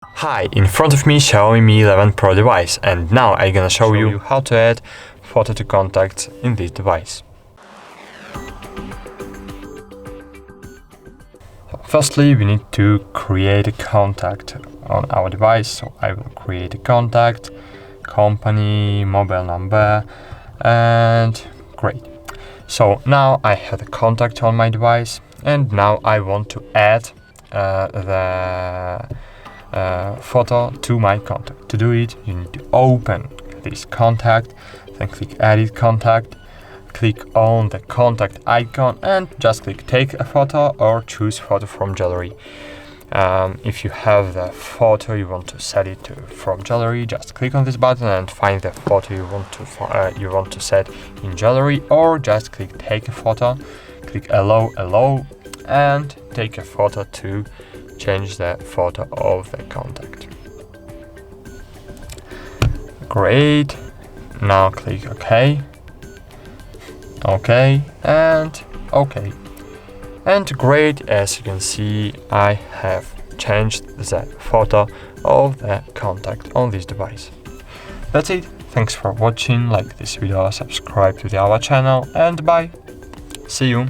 Hi, in front of me Xiaomi Mi 11 Pro device, and now I'm gonna show you how to add photo to contacts in this device. Firstly, we need to create a contact on our device, so I will create a contact, company, mobile number, and great. So now I have a contact on my device, and now I want to add the photo to my contact. To do it, you need to open this contact, then click Edit Contact, click on the contact icon and just click Take a Photo or choose Photo from Gallery. If you have the photo you want to set it to from gallery, just click on this button and find the photo you want to set in gallery, or just click Take a Photo, click Allow, and take a photo to change the photo of the contact. Great. Now click OK. OK and OK. And great, as you can see, I have changed the photo of the contact on this device. That's it. Thanks for watching. Like this video, subscribe to our channel, and bye. See you.